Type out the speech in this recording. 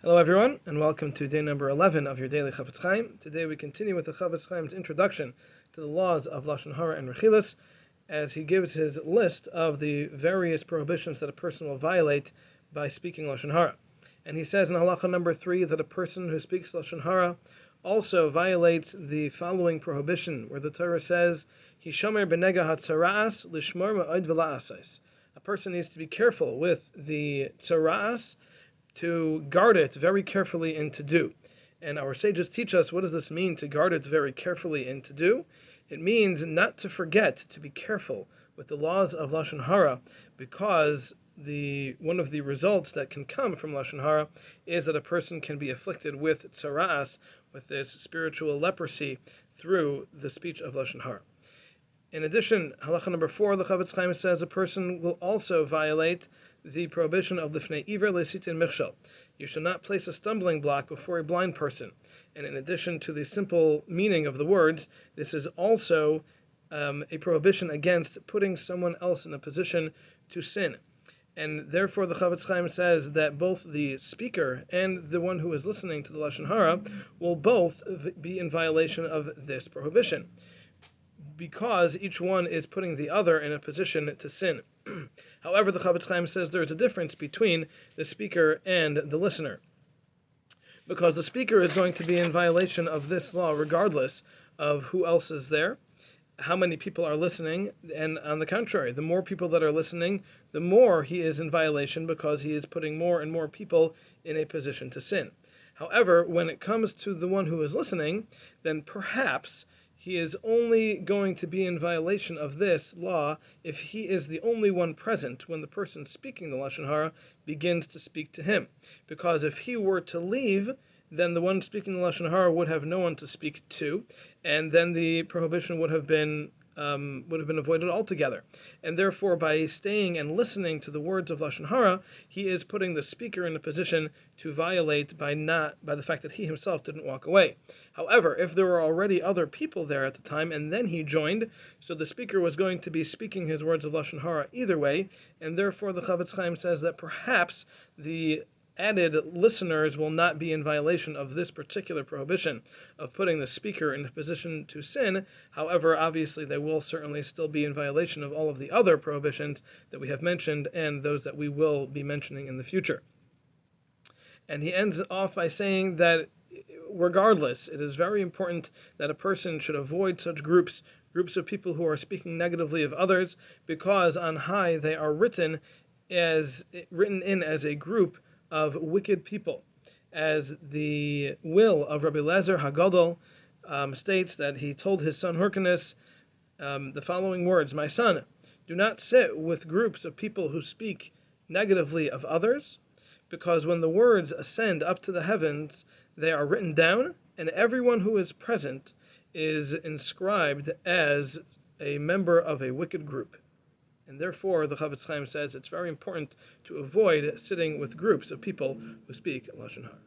Hello everyone, and welcome to day number 11 of your daily Chafetz Chaim. Today we continue with the Chafetz Chaim's introduction to the laws of Lashon Hara and Rechilus, as he gives his list of the various prohibitions that a person will violate by speaking Lashon Hara. And he says in halacha number 3 that a person who speaks Lashon Hara also violates the following prohibition, where the Torah says, Hishomer benega hatzara'as lishmor ma'od v'la'asais. A person needs to be careful with the tzara'as, to guard it very carefully and to do. And our sages teach us, what does this mean, to guard it very carefully and to do? It means not to forget to be careful with the laws of Lashon Hara, because one of the results that can come from Lashon Hara is that a person can be afflicted with tzara'as, with this spiritual leprosy, through the speech of Lashon Hara. In addition, halacha number 4, the Chafetz Chaim says a person will also violate the prohibition of lifnei iver leisitin michshel. You should not place a stumbling block before a blind person. And in addition to the simple meaning of the words, this is also a prohibition against putting someone else in a position to sin. And therefore the Chafetz Chaim says that both the speaker and the one who is listening to the Lashon Hara will both be in violation of this prohibition, because each one is putting the other in a position to sin. However, the Chafetz Chaim says there is a difference between the speaker and the listener, because the speaker is going to be in violation of this law regardless of who else is there, how many people are listening, and on the contrary, the more people that are listening, the more he is in violation, because he is putting more and more people in a position to sin. However, when it comes to the one who is listening, then perhaps he is only going to be in violation of this law if he is the only one present when the person speaking the Lashon Hara begins to speak to him. Because if he were to leave, then the one speaking the Lashon Hara would have no one to speak to, and then the prohibition would have been avoided altogether. And therefore, by staying and listening to the words of Lashon Hara, he is putting the speaker in a position to violate by the fact that he himself didn't walk away. However, if there were already other people there at the time, and then he joined, so the speaker was going to be speaking his words of Lashon Hara either way, and therefore the Chafetz Chaim says that perhaps the added listeners will not be in violation of this particular prohibition of putting the speaker in a position to sin. However, obviously they will certainly still be in violation of all of the other prohibitions that we have mentioned and those that we will be mentioning in the future. And he ends off by saying that regardless, it is very important that a person should avoid such groups of people who are speaking negatively of others, because on high they are written in as a group of wicked people. As the will of Rabbi Lezer Hagadol states, that he told his son Hyrcanus the following words: "My son, do not sit with groups of people who speak negatively of others, because when the words ascend up to the heavens, they are written down, and everyone who is present is inscribed as a member of a wicked group." And therefore, the Chafetz Chaim says it's very important to avoid sitting with groups of people who speak Lashon Hara.